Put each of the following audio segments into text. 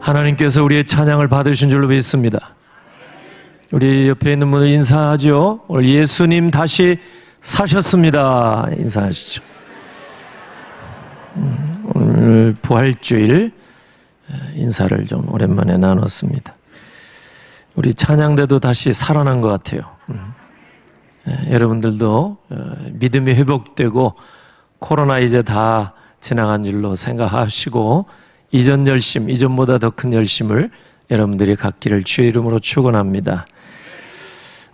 하나님께서 우리의 찬양을 받으신 줄로 믿습니다. 우리 옆에 있는 분을 인사하죠. 오늘 예수님 다시 사셨습니다. 인사하시죠. 오늘 부활주일 인사를 좀 오랜만에 나눴습니다. 우리 찬양대도 다시 살아난 것 같아요. 여러분들도 믿음이 회복되고 코로나 이제 다 지나간 줄로 생각하시고 이전 열심, 이전보다 더 큰 열심을 여러분들이 갖기를 주의 이름으로 축원합니다.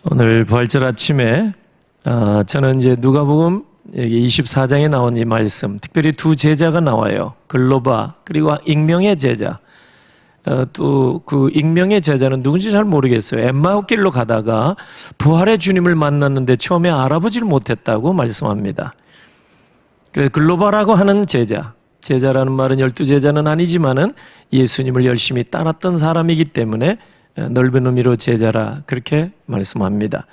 오늘 부활절 아침에 저는 이제 누가복음 24장에 나온 이 말씀, 특별히 두 제자가 나와요. 글로바 그리고 익명의 제자. 또 그 익명의 제자는 누군지 잘 모르겠어요. 엠마오 길로 가다가 부활의 주님을 만났는데 처음에 알아보지를 못했다고 말씀합니다. 그래서 글로바라고 하는 제자라는 말은 12제자는 아니지만은 예수님을 열심히 따랐던 사람이기 때문에 넓은 의미로 제자라 그렇게 말씀합니다.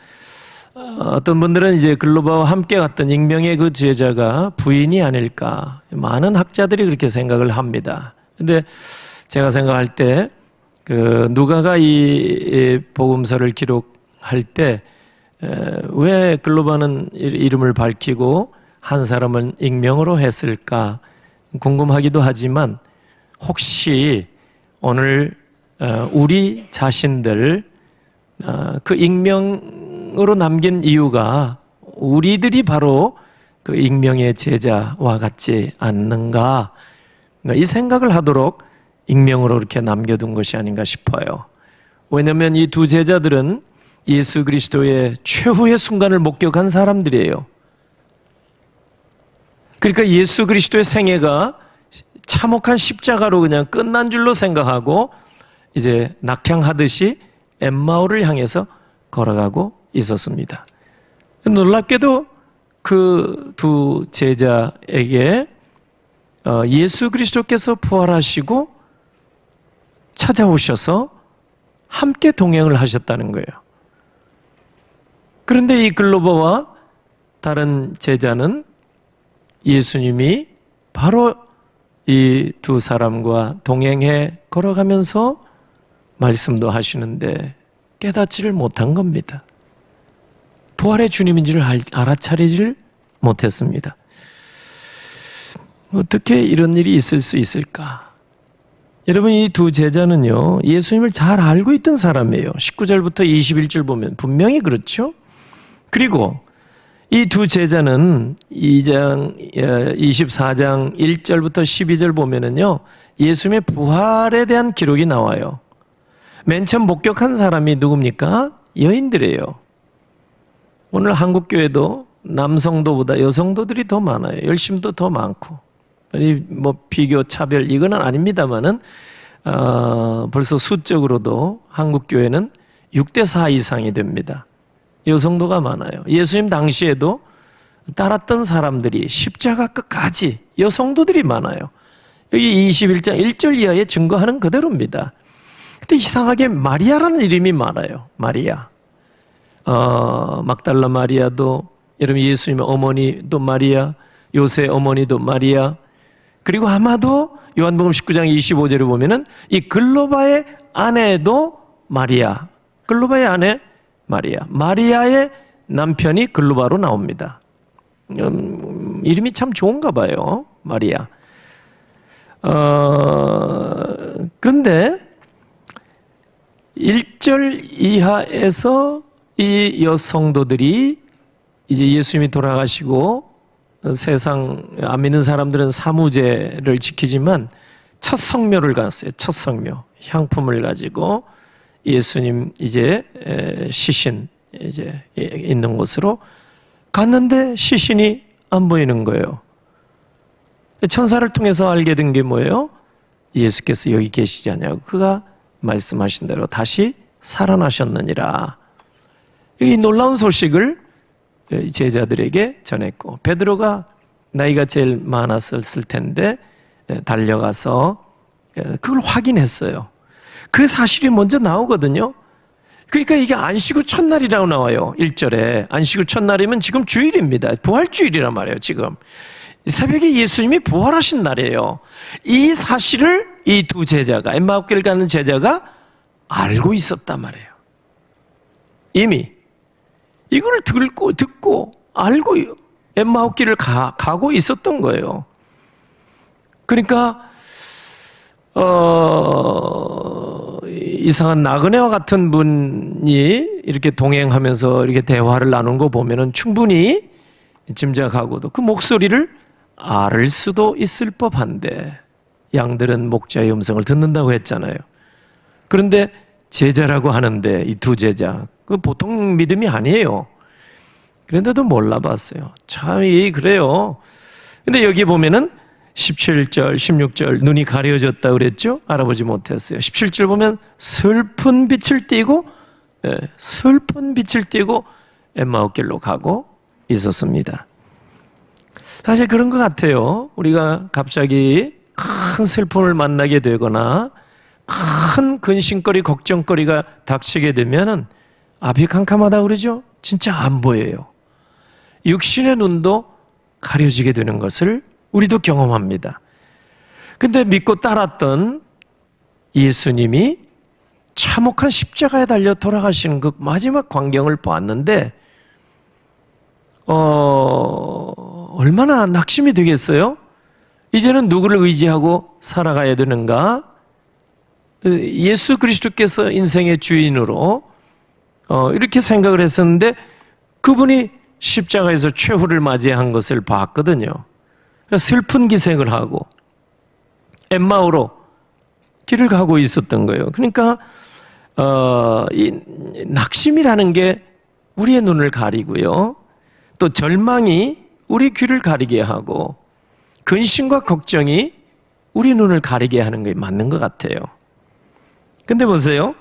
어떤 분들은 이제 글로바와 함께 갔던 익명의 그 제자가 부인이 아닐까, 많은 학자들이 그렇게 생각을 합니다. 근데 제가 생각할 때 그 누가가 이 복음서를 기록할 때 왜 글로바는 이름을 밝히고 한 사람은 익명으로 했을까 궁금하기도 하지만, 혹시 오늘 우리 자신들 그 익명으로 남긴 이유가 우리들이 바로 그 익명의 제자와 같지 않는가, 이 생각을 하도록 익명으로 이렇게 남겨둔 것이 아닌가 싶어요. 왜냐하면 이 두 제자들은 예수 그리스도의 최후의 순간을 목격한 사람들이에요. 그러니까 예수 그리스도의 생애가 참혹한 십자가로 그냥 끝난 줄로 생각하고 이제 낙향하듯이 엠마오를 향해서 걸어가고 있었습니다. 놀랍게도 그 두 제자에게 예수 그리스도께서 부활하시고 찾아오셔서 함께 동행을 하셨다는 거예요. 그런데 이 글로바와 다른 제자는 예수님이 바로 이 두 사람과 동행해 걸어가면서 말씀도 하시는데 깨닫지를 못한 겁니다. 부활의 주님인 줄 알아차리질 못했습니다. 어떻게 이런 일이 있을 수 있을까? 여러분, 이 두 제자는요, 예수님을 잘 알고 있던 사람이에요. 19절부터 21절 보면 분명히 그렇죠. 그리고 이 두 제자는 24장 1절부터 12절 보면은요, 예수님의 부활에 대한 기록이 나와요. 맨 처음 목격한 사람이 누굽니까? 여인들이에요. 오늘 한국교회도 남성도보다 여성도들이 더 많아요. 열심도 더 많고. 뭐 비교, 차별 이거는 아닙니다만은 벌써 수적으로도 한국교회는 6대4 이상이 됩니다. 여성도가 많아요. 예수님 당시에도 따랐던 사람들이 십자가 끝까지 여성도들이 많아요. 여기 21장 1절 이하에 증거하는 그대로입니다. 근데 이상하게 마리아라는 이름이 많아요. 마리아. 막달라 마리아도, 여러분 예수님의 어머니도 마리아, 요새 어머니도 마리아, 그리고 아마도 요한복음 19장 25절에 보면은 이 글로바의 아내도 마리아, 글로바의 아내 마리아, 마리아의 남편이 글로바로 나옵니다. 이름이 참 좋은가 봐요, 마리아. 그런데 1절 이하에서 이 여성도들이 이제 예수님이 돌아가시고 세상 안 믿는 사람들은 사무제를 지키지만 첫 성묘를 갔어요. 첫 성묘. 향품을 가지고 예수님 이제 시신 이제 있는 곳으로 갔는데 시신이 안 보이는 거예요. 천사를 통해서 알게 된 게 뭐예요? 예수께서 여기 계시지 않냐고. 그가 말씀하신 대로 다시 살아나셨느니라. 이 놀라운 소식을 제자들에게 전했고, 베드로가 나이가 제일 많았을 텐데 달려가서 그걸 확인했어요. 그 사실이 먼저 나오거든요. 그러니까 이게 안식 후 첫날이라고 나와요. 1절에 안식 후 첫날이면 지금 주일입니다. 부활주일이란 말이에요. 지금 새벽에 예수님이 부활하신 날이에요. 이 사실을 이 두 제자가, 엠마오길 가는 제자가 알고 있었단 말이에요. 이미 이걸 듣고 알고 엠마오길을 가고 있었던 거예요. 그러니까 이상한 나그네와 같은 분이 이렇게 동행하면서 이렇게 대화를 나눈 거 보면은 충분히 짐작하고도 그 목소리를 알 수도 있을 법한데, 양들은 목자의 음성을 듣는다고 했잖아요. 그런데 제자라고 하는데 이 두 제자, 그 보통 믿음이 아니에요. 그런데도 몰라봤어요. 참 그래요. 근데 여기 보면은 17절, 16절 눈이 가려졌다 그랬죠? 알아보지 못했어요. 17절 보면 슬픈 빛을 띠고, 슬픈 빛을 띠고 엠마오길로 가고 있었습니다. 사실 그런 것 같아요. 우리가 갑자기 큰 슬픔을 만나게 되거나 큰 근심거리, 걱정거리가 닥치게 되면은 앞이 캄캄하다 그러죠? 진짜 안 보여요. 육신의 눈도 가려지게 되는 것을 우리도 경험합니다. 근데 믿고 따랐던 예수님이 참혹한 십자가에 달려 돌아가시는 그 마지막 광경을 보았는데 얼마나 낙심이 되겠어요? 이제는 누구를 의지하고 살아가야 되는가? 예수 그리스도께서 인생의 주인으로 이렇게 생각을 했었는데 그분이 십자가에서 최후를 맞이한 것을 봤거든요. 슬픈 기색을 하고 엠마오로 길을 가고 있었던 거예요. 그러니까 이 낙심이라는 게 우리의 눈을 가리고요, 또 절망이 우리 귀를 가리게 하고 근심과 걱정이 우리 눈을 가리게 하는 게 맞는 것 같아요. 근데 보세요,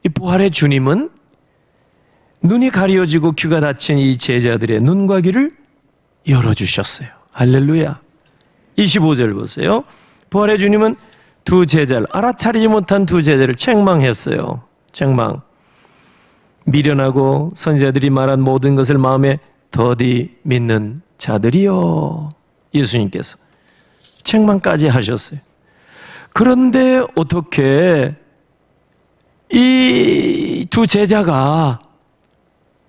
이 부활의 주님은 눈이 가려지고 귀가 닫힌 이 제자들의 눈과 귀를 열어주셨어요. 할렐루야. 25절 보세요. 부활의 주님은 두 제자를, 알아차리지 못한 두 제자를 책망했어요. 책망. 미련하고 선지자들이 말한 모든 것을 마음에 더디 믿는 자들이요. 예수님께서 책망까지 하셨어요. 그런데 어떻게 이 두 제자가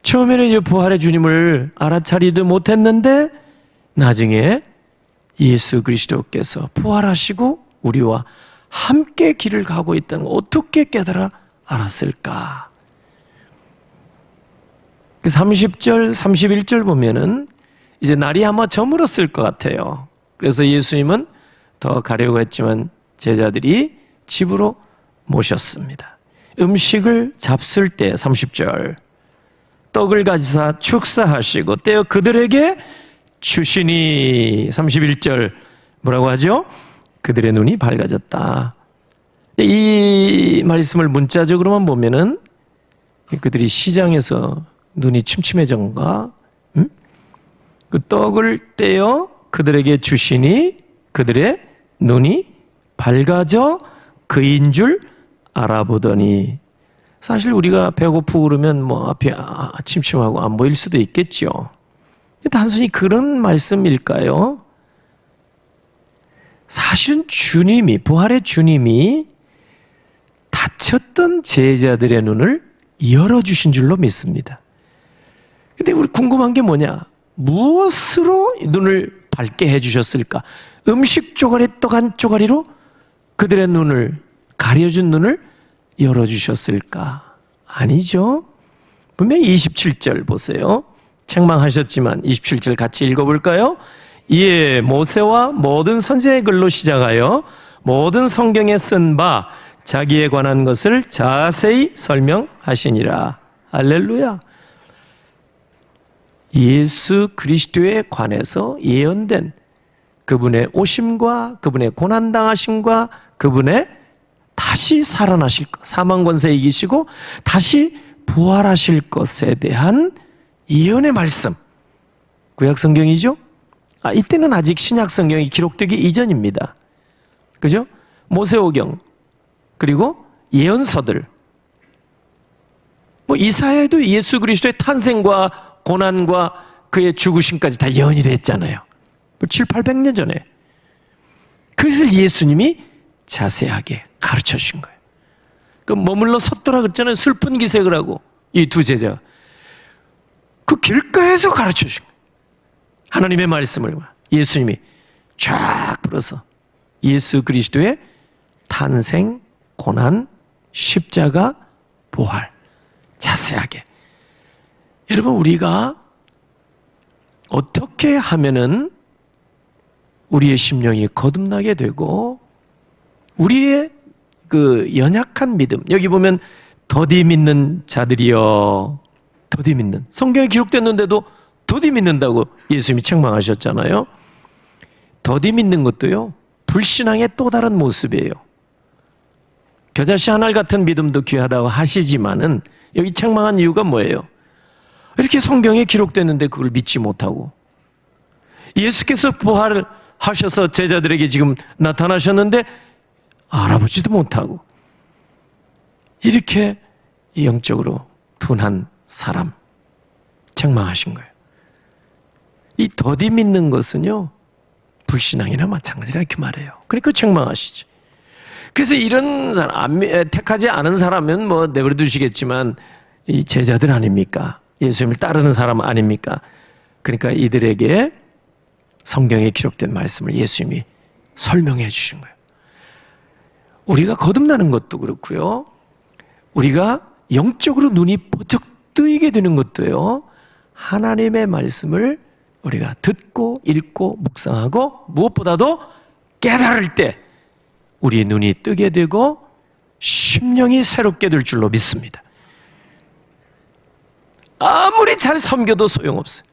처음에는 이제 부활의 주님을 알아차리도 못했는데 나중에 예수 그리스도께서 부활하시고 우리와 함께 길을 가고 있다는 걸 어떻게 깨달아 알았을까? 30절, 31절 보면은 이제 날이 아마 저물었을 것 같아요. 그래서 예수님은 더 가려고 했지만 제자들이 집으로 모셨습니다. 음식을 잡술 때 30절 떡을 가지사 축사하시고 떼어 그들에게 주시니 31절 뭐라고 하죠? 그들의 눈이 밝아졌다. 이 말씀을 문자적으로만 보면은 그들이 시장에서 눈이 침침해졌는가? 그 떡을 떼어 그들에게 주시니 그들의 눈이 밝아져 그인 줄 알아보더니, 사실 우리가 배고프고 그러면 뭐 앞이 침침하고 안 보일 수도 있겠죠. 단순히 그런 말씀일까요? 사실은 주님이, 부활의 주님이 닫혔던 제자들의 눈을 열어주신 줄로 믿습니다. 근데 우리 궁금한 게 뭐냐? 무엇으로 눈을 밝게 해주셨을까? 음식 쪼가리, 떡 한 쪼가리로 그들의 눈을, 가려준 눈을 열어주셨을까? 아니죠. 분명히 27절 보세요. 책망하셨지만 27절 같이 읽어볼까요? 이에 모세와 모든 선지자의 글로 시작하여 모든 성경에 쓴 바 자기에 관한 것을 자세히 설명하시니라. 할렐루야. 예수 그리스도에 관해서 예언된 그분의 오심과 그분의 고난당하심과 그분의 다시 살아나실 것, 사망 권세 이기시고 다시 부활하실 것에 대한 예언의 말씀, 구약 성경이죠? 이때는 아직 신약 성경이 기록되기 이전입니다. 그죠? 모세오경, 그리고 예언서들, 뭐 이사야에도 예수 그리스도의 탄생과 고난과 그의 죽으심까지 다 예언이 됐잖아요. 700, 800년 전에. 그래서 예수님이 자세하게 가르쳐 주신 거예요. 그 머물러 섰더라 그랬잖아요. 슬픈 기색을 하고 이 두 제자 그 길가에서 가르쳐 주신 거예요. 하나님의 말씀을 예수님이 쫙 풀어서 예수 그리스도의 탄생, 고난, 십자가, 부활 자세하게. 여러분, 우리가 어떻게 하면은 우리의 심령이 거듭나게 되고 우리의 그 연약한 믿음, 여기 보면 더디 믿는 자들이여, 더디 믿는, 성경에 기록됐는데도 더디 믿는다고 예수님이 책망하셨잖아요. 더디 믿는 것도요, 불신앙의 또 다른 모습이에요. 겨자씨 한 알 같은 믿음도 귀하다고 하시지만은 여기 책망한 이유가 뭐예요? 이렇게 성경에 기록됐는데 그걸 믿지 못하고, 예수께서 부활을 하셔서 제자들에게 지금 나타나셨는데 알아보지도 못하고, 이렇게 영적으로 둔한 사람 책망하신 거예요. 이 더디 믿는 것은요, 불신앙이나 마찬가지라 이렇게 말해요. 그러니까 책망하시죠. 그래서 이런 사람, 택하지 않은 사람은 뭐 내버려 두시겠지만 이 제자들 아닙니까? 예수님을 따르는 사람 아닙니까? 그러니까 이들에게 성경에 기록된 말씀을 예수님이 설명해 주신 거예요. 우리가 거듭나는 것도 그렇고요, 우리가 영적으로 눈이 번쩍 뜨이게 되는 것도요, 하나님의 말씀을 우리가 듣고 읽고 묵상하고 무엇보다도 깨달을 때 우리의 눈이 뜨게 되고 심령이 새롭게 될 줄로 믿습니다. 아무리 잘 섬겨도 소용없어요.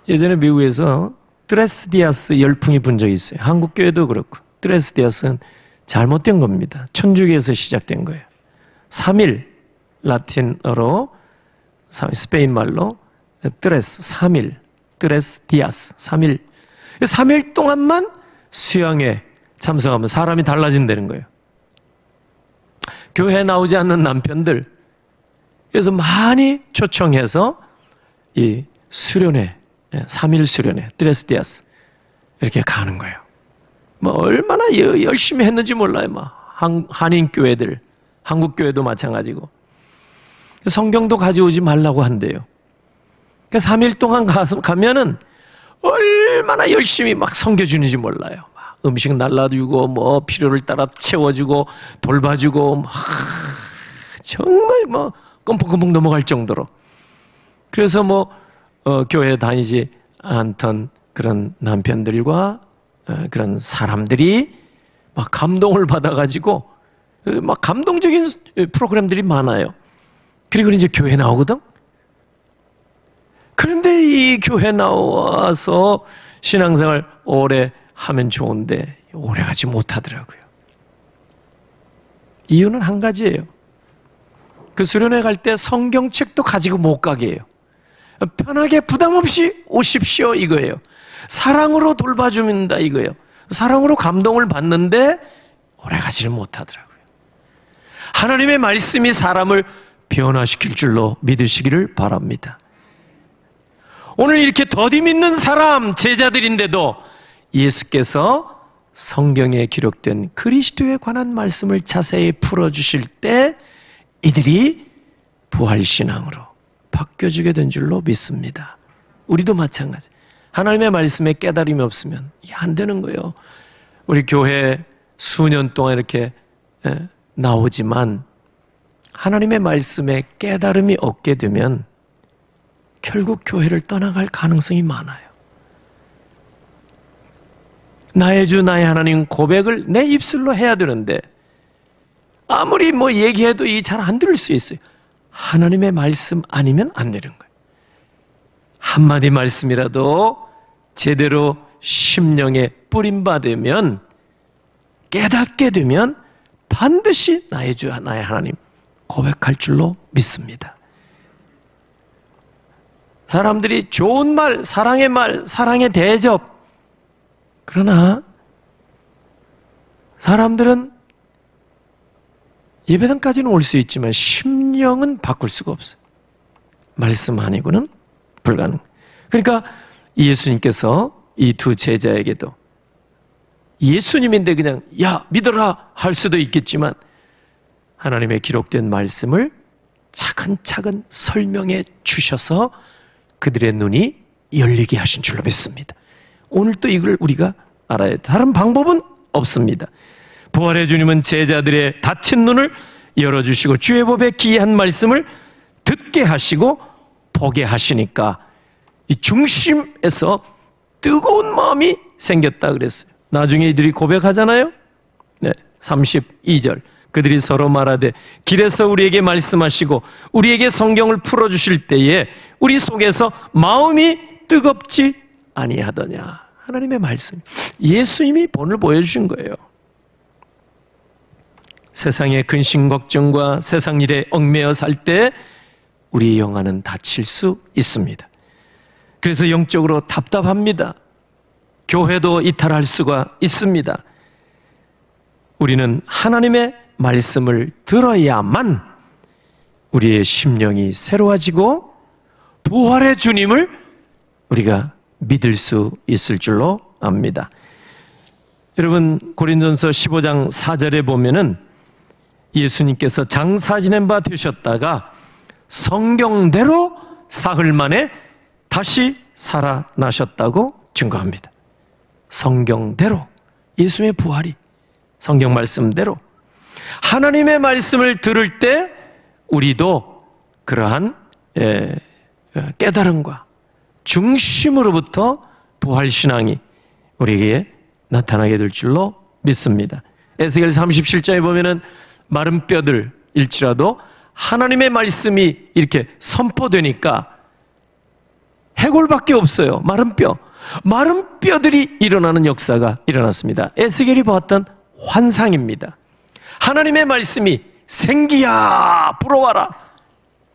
예전에 미국에서 드레스디아스 열풍이 분 적이 있어요. 한국 교회도 그렇고. 드레스디아스는 잘못된 겁니다. 천주교에서 시작된 거예요. 3일, 라틴어로 스페인 말로 드레스, 3일, 드레스디아스, 3일. 3일 동안만 수양에 참석하면 사람이 달라진다는 거예요. 교회에 나오지 않는 남편들, 그래서 많이 초청해서 이 수련회, 3일 수련회, 드레스디아스 이렇게 가는 거예요. 뭐 얼마나 열심히 했는지 몰라요. 막 한인 교회들, 한국 교회도 마찬가지고. 성경도 가져오지 말라고 한대요. 그러니까 3일 동안 가면은 얼마나 열심히 막 섬겨주는지 몰라요. 막 음식 날라주고, 뭐 필요를 따라 채워주고, 돌봐주고, 막 정말 뭐 껌뻑껌뻑 넘어갈 정도로. 그래서 뭐 교회 다니지 않던 그런 남편들과 그런 사람들이 막 감동을 받아가지고 막 감동적인 프로그램들이 많아요. 그리고 이제 교회 나오거든. 그런데 이 교회 나와서 신앙생활 오래 하면 좋은데 오래 가지 못하더라고요. 이유는 한 가지예요. 그 수련회 갈 때 성경책도 가지고 못 가게 해요. 편하게 부담 없이 오십시오 이거예요. 사랑으로 돌봐줍니다 이거예요. 사랑으로 감동을 받는데 오래 가지는 못하더라고요. 하나님의 말씀이 사람을 변화시킬 줄로 믿으시기를 바랍니다. 오늘 이렇게 더디 믿는 사람 제자들인데도 예수께서 성경에 기록된 그리스도에 관한 말씀을 자세히 풀어주실 때 이들이 부활신앙으로 바뀌어지게 된 줄로 믿습니다. 우리도 마찬가지. 하나님의 말씀에 깨달음이 없으면 이게 안 되는 거예요. 우리 교회 수년 동안 이렇게 나오지만 하나님의 말씀에 깨달음이 없게 되면 결국 교회를 떠나갈 가능성이 많아요. 나의 주 나의 하나님 고백을 내 입술로 해야 되는데 아무리 뭐 얘기해도 이 잘 안 들을 수 있어요. 하나님의 말씀 아니면 안 되는 거예요. 한마디 말씀이라도 제대로 심령에 뿌림받으면 깨닫게 되면 반드시 나의 주 나의 하나님 고백할 줄로 믿습니다. 사람들이 좋은 말, 사랑의 대접. 그러나 사람들은 예배당까지는 올 수 있지만 심령은 바꿀 수가 없어요. 말씀 아니고는 불가능. 그러니까 예수님께서 이 두 제자에게도 예수님인데 그냥 야 믿어라 할 수도 있겠지만 하나님의 기록된 말씀을 차근차근 설명해 주셔서 그들의 눈이 열리게 하신 줄로 믿습니다. 오늘 또 이걸 우리가 알아야 돼. 다른 방법은 없습니다. 부활의 주님은 제자들의 닫힌 눈을 열어주시고 주의 법의 기이한 말씀을 듣게 하시고 보게 하시니까 이 중심에서 뜨거운 마음이 생겼다 그랬어요. 나중에 이들이 고백하잖아요. 네, 32절 그들이 서로 말하되 길에서 우리에게 말씀하시고 우리에게 성경을 풀어주실 때에 우리 속에서 마음이 뜨겁지 아니하더냐. 하나님의 말씀, 예수님이 본을 보여주신 거예요. 세상의 근심 걱정과 세상 일에 얽매여 살 때 우리 영안은 다칠 수 있습니다. 그래서 영적으로 답답합니다. 교회도 이탈할 수가 있습니다. 우리는 하나님의 말씀을 들어야만 우리의 심령이 새로워지고 부활의 주님을 우리가 믿을 수 있을 줄로 압니다. 여러분 고린도전서 15장 4절에 보면은 예수님께서 장사 지낸 바 되셨다가 성경대로 사흘 만에 다시 살아나셨다고 증거합니다. 성경대로 예수님의 부활이 성경 말씀대로 하나님의 말씀을 들을 때 우리도 그러한 깨달음과 중심으로부터 부활신앙이 우리에게 나타나게 될 줄로 믿습니다. 에스겔 37장에 보면은 마른 뼈들일지라도 하나님의 말씀이 이렇게 선포되니까 해골밖에 없어요. 마른 뼈들이 일어나는 역사가 일어났습니다. 에스겔이 보았던 환상입니다. 하나님의 말씀이 생기야 불어와라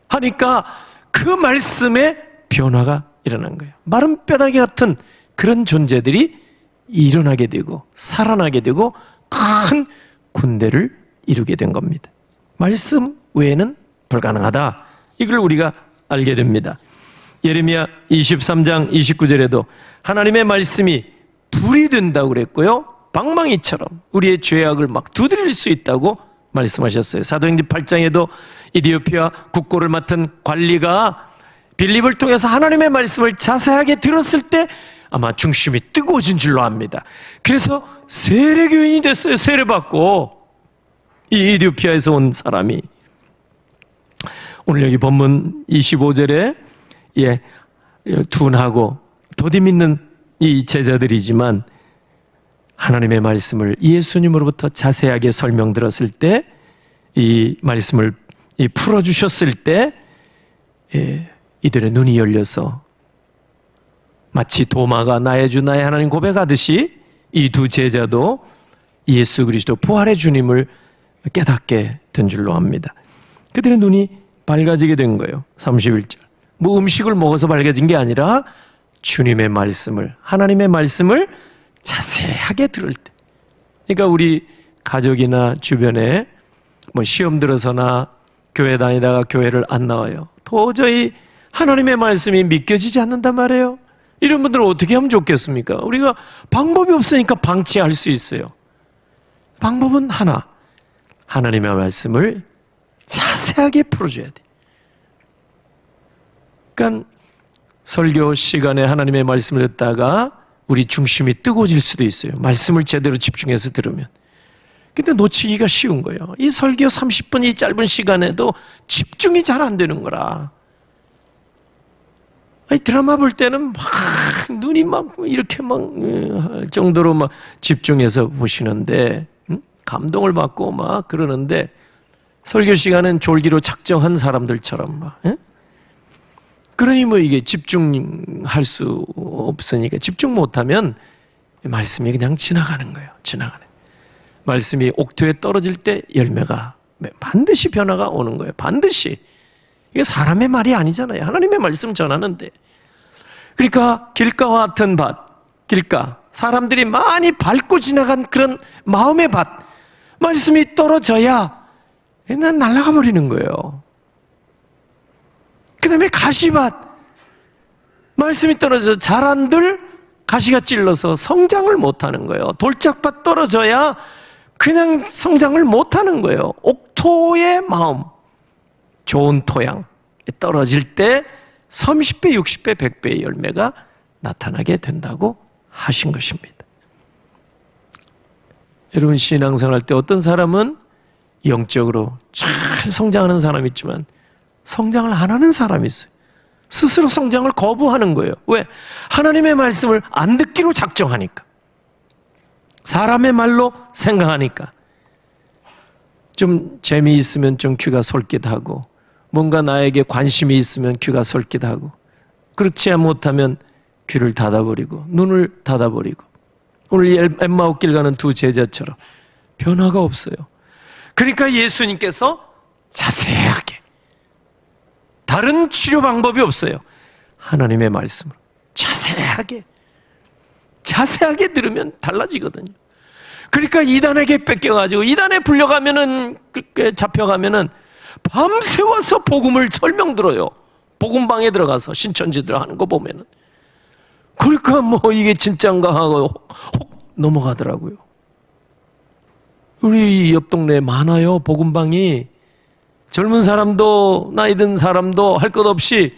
하니까 그 말씀에 변화가 일어난 거예요. 마른 뼈다귀 같은 그런 존재들이 일어나게 되고 살아나게 되고 큰 군대를 이루게 된 겁니다. 말씀 외에는 불가능하다. 이걸 우리가 알게 됩니다. 예레미야 23장 29절에도 하나님의 말씀이 불이 된다고 그랬고요. 방망이처럼 우리의 죄악을 막 두드릴 수 있다고 말씀하셨어요. 사도행전 8장에도 이디오피아 국고를 맡은 관리가 빌립을 통해서 하나님의 말씀을 자세하게 들었을 때 아마 중심이 뜨거워진 줄로 압니다. 그래서 세례교인이 됐어요. 세례받고 이 이디오피아에서 온 사람이 오늘 여기 본문 25절에 둔하고 더디 믿는 이 제자들이지만 하나님의 말씀을 예수님으로부터 자세하게 설명 들었을 때 이 말씀을 풀어주셨을 때 이들의 눈이 열려서 마치 도마가 나의 주 나의 하나님 고백하듯이 이 두 제자도 예수 그리스도 부활의 주님을 깨닫게 된 줄로 압니다. 그들의 눈이 밝아지게 된 거예요. 31절 뭐 음식을 먹어서 밝아진 게 아니라 주님의 말씀을 하나님의 말씀을 자세하게 들을 때 그러니까 우리 가족이나 주변에 뭐 시험 들어서나 교회 다니다가 교회를 안 나와요. 도저히 하나님의 말씀이 믿겨지지 않는단 말이에요. 이런 분들은 어떻게 하면 좋겠습니까? 우리가 방법이 없으니까 방치할 수 있어요. 방법은 하나, 하나님의 말씀을 자세하게 풀어줘야 돼. 그러니까 설교 시간에 하나님의 말씀을 듣다가 우리 중심이 뜨거워질 수도 있어요. 말씀을 제대로 집중해서 들으면. 근데 놓치기가 쉬운 거예요. 이 설교 30분 이 짧은 시간에도 집중이 잘 안 되는 거라. 아니, 드라마 볼 때는 막 눈이 막 이렇게 막 할 정도로 막 집중해서 보시는데 감동을 받고 막 그러는데 설교 시간은 졸기로 작정한 사람들처럼 막 그러니 뭐 이게 집중할 수 없으니까 집중 못하면 말씀이 그냥 지나가는 거예요. 지나가네. 말씀이 옥토에 떨어질 때 열매가 반드시 변화가 오는 거예요. 반드시. 이게 사람의 말이 아니잖아요. 하나님의 말씀 전하는데. 그러니까 길가와 같은 밭, 길가, 사람들이 많이 밟고 지나간 그런 마음의 밭, 말씀이 떨어져야 난 날아가 버리는 거예요. 그 다음에 가시밭, 말씀이 떨어져서 자란들 가시가 찔러서 성장을 못하는 거예요. 돌짝밭 떨어져야 그냥 성장을 못하는 거예요. 옥토의 마음, 좋은 토양에 떨어질 때 30배, 60배, 100배의 열매가 나타나게 된다고 하신 것입니다. 여러분, 신앙생활 할 때 어떤 사람은 영적으로 잘 성장하는 사람이 있지만 성장을 안 하는 사람이 있어요. 스스로 성장을 거부하는 거예요. 왜? 하나님의 말씀을 안 듣기로 작정하니까, 사람의 말로 생각하니까. 좀 재미있으면 좀 귀가 솔깃하고, 뭔가 나에게 관심이 있으면 귀가 솔깃하고, 그렇지 못하면 귀를 닫아버리고 눈을 닫아버리고, 오늘 엠마오길 가는 두 제자처럼 변화가 없어요. 그러니까 예수님께서 자세하게, 다른 치료 방법이 없어요. 하나님의 말씀을 자세하게 들으면 달라지거든요. 그러니까 이단에게 뺏겨가지고, 이단에 불려가면은, 잡혀가면은 밤새워서 복음을 설명 들어요. 복음방에 들어가서 신천지들 하는 거 보면은. 그러니까 뭐 이게 진짠가 하고 혹 넘어가더라고요. 우리 옆 동네에 많아요, 복음방이. 젊은 사람도 나이 든 사람도 할 것 없이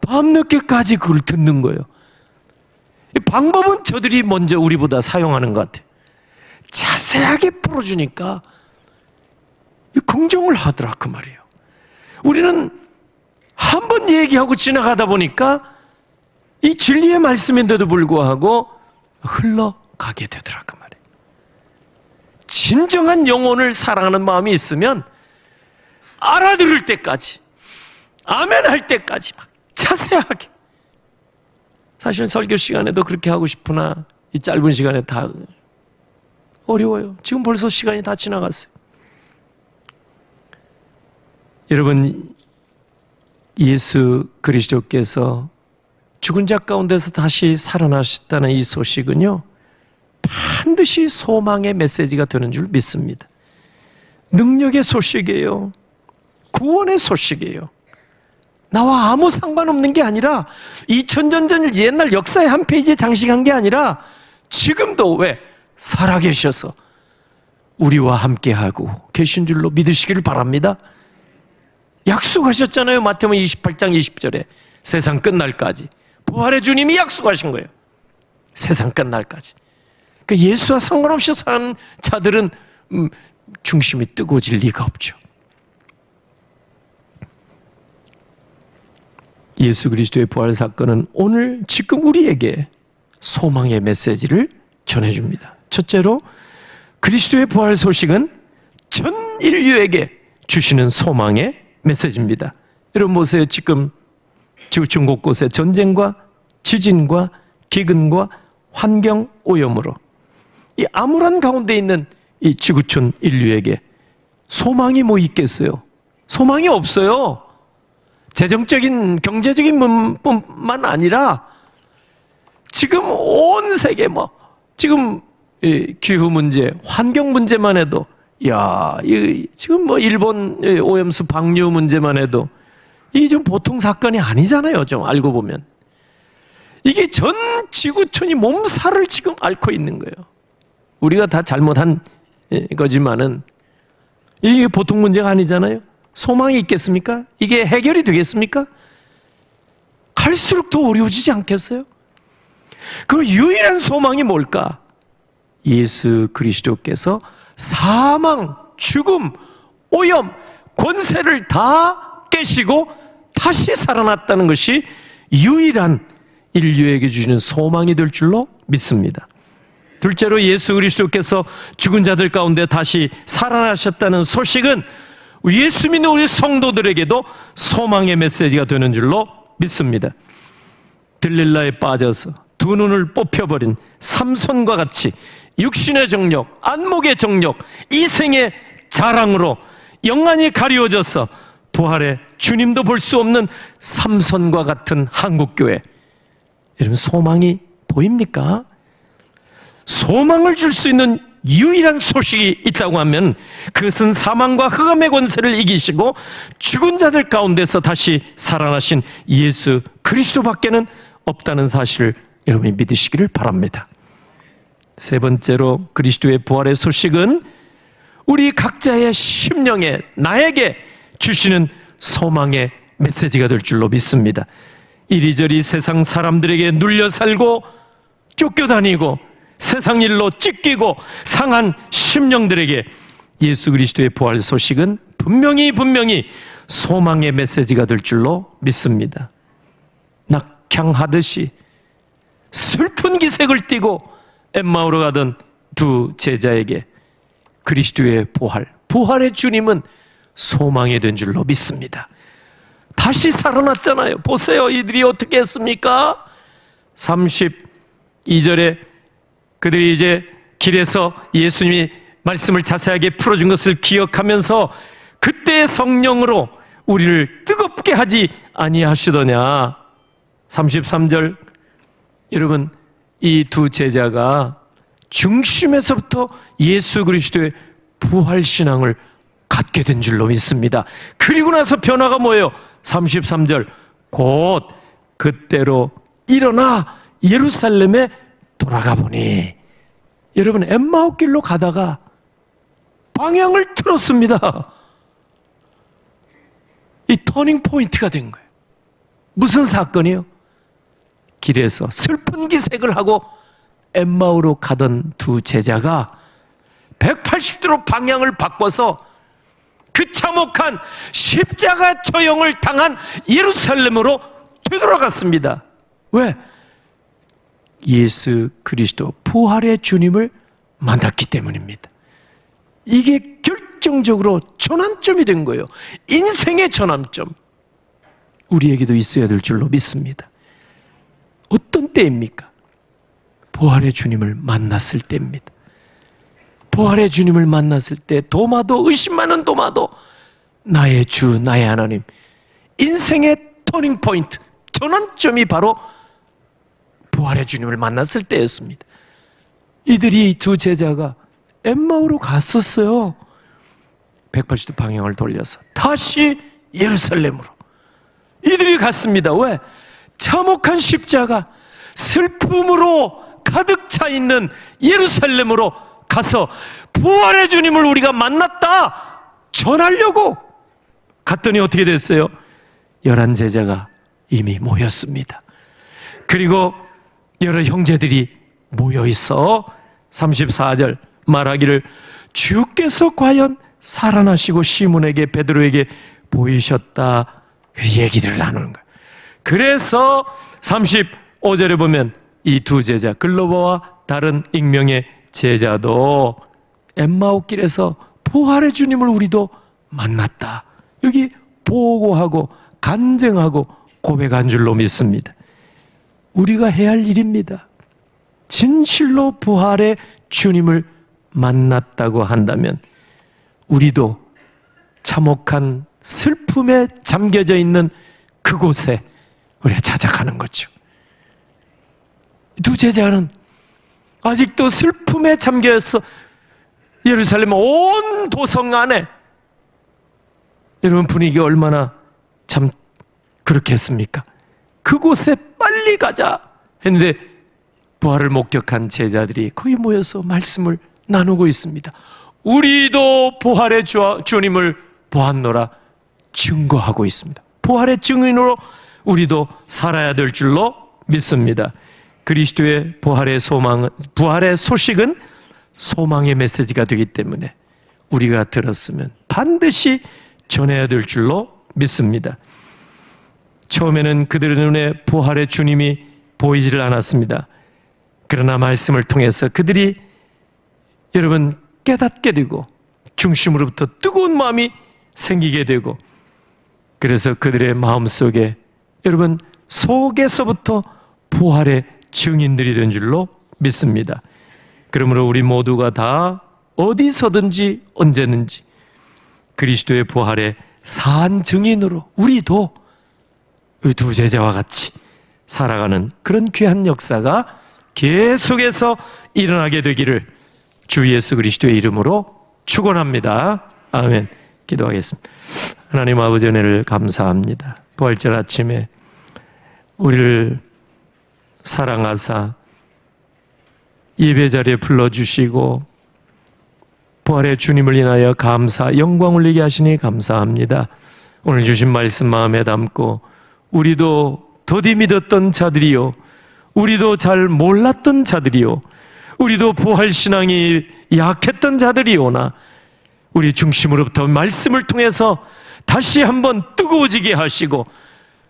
밤늦게까지 그걸 듣는 거예요. 이 방법은 저들이 먼저 우리보다 사용하는 것 같아요. 자세하게 풀어주니까 긍정을 하더라, 그 말이에요. 우리는 한 번 얘기하고 지나가다 보니까 이 진리의 말씀인데도 불구하고 흘러가게 되더라, 그 말이에요. 진정한 영혼을 사랑하는 마음이 있으면 알아들을 때까지, 아멘 할 때까지 막 자세하게. 사실 설교 시간에도 그렇게 하고 싶으나 이 짧은 시간에 다 어려워요. 지금 벌써 시간이 다 지나갔어요. 여러분, 예수 그리스도께서 죽은 자 가운데서 다시 살아나셨다는 이 소식은요, 반드시 소망의 메시지가 되는 줄 믿습니다. 능력의 소식이에요. 구원의 소식이에요. 나와 아무 상관없는 게 아니라 2000년 전 옛날 역사의 한 페이지에 장식한 게 아니라 지금도 왜 살아계셔서 우리와 함께하고 계신 줄로 믿으시기를 바랍니다. 약속하셨잖아요. 마태복음 28장 20절에 세상 끝날까지. 부활의 주님이 약속하신 거예요. 세상 끝날까지. 그러니까 예수와 상관없이 사는 자들은 중심이 뜨거워질 리가 없죠. 예수 그리스도의 부활 사건은 오늘 지금 우리에게 소망의 메시지를 전해줍니다. 첫째로, 그리스도의 부활 소식은 전 인류에게 주시는 소망의 메시지입니다. 여러분 보세요. 지금 지구촌 곳곳에 전쟁과 지진과 기근과 환경 오염으로 이 암울한 가운데 있는 이 지구촌 인류에게 소망이 뭐 있겠어요? 소망이 없어요. 재정적인, 경제적인 뿐만 아니라 지금 온 세계 지금 기후 문제, 환경 문제만 해도, 지금 일본 오염수 방류 문제만 해도 이게 좀 보통 사건이 아니잖아요. 좀 알고 보면 이게 전 지구촌이 몸살을 지금 앓고 있는 거예요. 우리가 다 잘못한 거지만은 이게 보통 문제가 아니잖아요. 소망이 있겠습니까? 이게 해결이 되겠습니까? 갈수록 더 어려워지지 않겠어요? 그 유일한 소망이 뭘까? 예수 그리스도께서 사망, 죽음, 오염, 권세를 다 깨시고 다시 살아났다는 것이 유일한 인류에게 주시는 소망이 될 줄로 믿습니다. 둘째로, 예수 그리스도께서 죽은 자들 가운데 다시 살아나셨다는 소식은 예수 믿는 우리 성도들에게도 소망의 메시지가 되는 줄로 믿습니다. 들릴라에 빠져서 두 눈을 뽑혀버린 삼손과 같이 육신의 정욕, 안목의 정욕, 이생의 자랑으로 영안이 가리워져서 부활의 주님도 볼 수 없는 삼손과 같은 한국교회, 여러분 소망이 보입니까? 소망을 줄 수 있는 유일한 소식이 있다고 하면 그것은 사망과 흑암의 권세를 이기시고 죽은 자들 가운데서 다시 살아나신 예수 그리스도밖에는 없다는 사실을 여러분이 믿으시기를 바랍니다. 세 번째로 그리스도의 부활의 소식은 우리 각자의 심령에, 나에게 주시는 소망의 메시지가 될 줄로 믿습니다. 이리저리 세상 사람들에게 눌려 살고 쫓겨다니고 세상 일로 찢기고 상한 심령들에게 예수 그리스도의 부활 소식은 분명히 소망의 메시지가 될 줄로 믿습니다. 낙향하듯이 슬픈 기색을 띠고 엠마오로 가던 두 제자에게 그리스도의 부활의 주님은 소망이 된 줄로 믿습니다. 다시 살아났잖아요. 보세요, 이들이 어떻게 했습니까? 32절에 그들이 이제 길에서 예수님이 말씀을 자세하게 풀어준 것을 기억하면서 그때의 성령으로 우리를 뜨겁게 하지 아니하시더냐. 33절, 여러분, 이 두 제자가 중심에서부터 예수 그리스도의 부활신앙을 갖게 된 줄로 믿습니다. 그리고 나서 변화가 뭐예요? 33절, 곧 그때로 일어나 예루살렘에 돌아가 보니, 여러분, 엠마오 길로 가다가 방향을 틀었습니다. 이 터닝 포인트가 된 거예요. 무슨 사건이요? 길에서 슬픈 기색을 하고 엠마오로 가던 두 제자가 180도로 방향을 바꿔서 그 참혹한 십자가 처형을 당한 예루살렘으로 되돌아갔습니다. 왜? 예수 그리스도 부활의 주님을 만났기 때문입니다. 이게 결정적으로 전환점이 된 거예요. 인생의 전환점. 우리에게도 있어야 될 줄로 믿습니다. 어떤 때입니까? 부활의 주님을 만났을 때입니다. 부활의 주님을 만났을 때 도마도, 의심많은 도마도 나의 주, 나의 하나님, 인생의 터닝 포인트, 전환점이 바로 부활의 주님을 만났을 때였습니다. 이들이 두 제자가 엠마오로 갔었어요. 180도 방향을 돌려서 다시 예루살렘으로 이들이 갔습니다. 왜? 참혹한 십자가, 슬픔으로 가득 차 있는 예루살렘으로 가서 부활의 주님을 우리가 만났다 전하려고 갔더니 어떻게 됐어요? 11 제자가 이미 모였습니다. 그리고 여러 형제들이 모여있어 34절 말하기를, 주께서 과연 살아나시고 시몬에게, 베드로에게 보이셨다, 그 얘기들을 나누는 거예요. 그래서 35절에 보면 이 두 제자, 글로바와 다른 익명의 제자도 엠마오 길에서 부활의 주님을 우리도 만났다, 여기 보고하고 간증하고 고백한 줄로 믿습니다. 우리가 해야 할 일입니다. 진실로 부활의 주님을 만났다고 한다면 우리도 참혹한 슬픔에 잠겨져 있는 그곳에 우리가 찾아가는 거죠. 두 제자는 아직도 슬픔에 잠겨서 예루살렘 온 도성 안에, 여러분 분위기가 얼마나 참 그렇게 했습니까? 그곳에 빨리 가자 했는데 부활을 목격한 제자들이 거기 모여서 말씀을 나누고 있습니다. 우리도 부활의 주님을 보았노라 증거하고 있습니다. 부활의 증인으로 우리도 살아야 될 줄로 믿습니다. 그리스도의 부활의 소식은 소망의 메시지가 되기 때문에 우리가 들었으면 반드시 전해야 될 줄로 믿습니다. 처음에는 그들의 눈에 부활의 주님이 보이지를 않았습니다. 그러나 말씀을 통해서 그들이 여러분 깨닫게 되고 중심으로부터 뜨거운 마음이 생기게 되고, 그래서 그들의 마음속에 여러분 속에서부터 부활의 증인들이 된 줄로 믿습니다. 그러므로 우리 모두가 다 어디서든지 언제든지 그리스도의 부활의 산 증인으로 우리도 이 두 제자와 같이 살아가는 그런 귀한 역사가 계속해서 일어나게 되기를 주 예수 그리스도의 이름으로 축원합니다. 아멘. 기도하겠습니다. 하나님 아버지, 은혜를 감사합니다. 부활절 아침에 우리를 사랑하사 예배 자리에 불러주시고 부활의 주님을 인하여 감사, 영광 올리게 하시니 감사합니다. 오늘 주신 말씀 마음에 담고 우리도 더디 믿었던 자들이요, 우리도 잘 몰랐던 자들이요, 우리도 부활신앙이 약했던 자들이오나 우리 중심으로부터 말씀을 통해서 다시 한번 뜨거워지게 하시고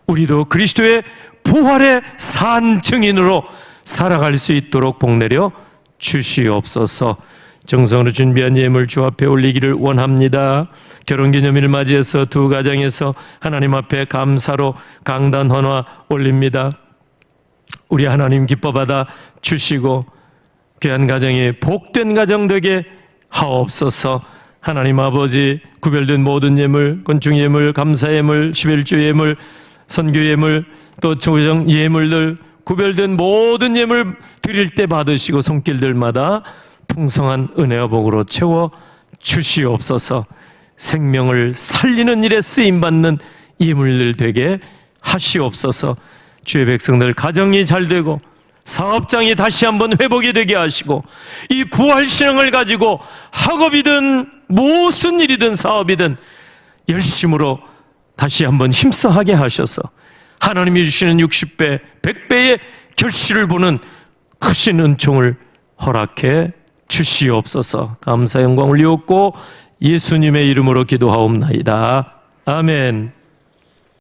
우리도 그리스도의 부활의 산 증인으로 살아갈 수 있도록 복내려 주시옵소서. 정성으로 준비한 예물 주 앞에 올리기를 원합니다. 결혼기념일을 맞이해서 두 가정에서 하나님 앞에 감사로 강단 헌화 올립니다. 우리 하나님 기뻐받아 주시고 귀한 가정이 복된 가정 되게 하옵소서. 하나님 아버지, 구별된 모든 예물, 건축 예물, 감사 예물, 11조 예물, 선교 예물, 또 조정 예물들, 구별된 모든 예물 드릴 때 받으시고 손길들마다 풍성한 은혜와 복으로 채워 주시옵소서. 생명을 살리는 일에 쓰임받는 예물들 되게 하시옵소서. 주의 백성들 가정이 잘 되고 사업장이 다시 한번 회복이 되게 하시고 이 부활신앙을 가지고 학업이든 무슨 일이든 사업이든 열심으로 다시 한번 힘써하게 하셔서 하나님이 주시는 60배, 100배의 결실을 보는 크신 은총을 허락해 주시옵소서. 감사 영광 올리옵고 예수님의 이름으로 기도하옵나이다. 아멘.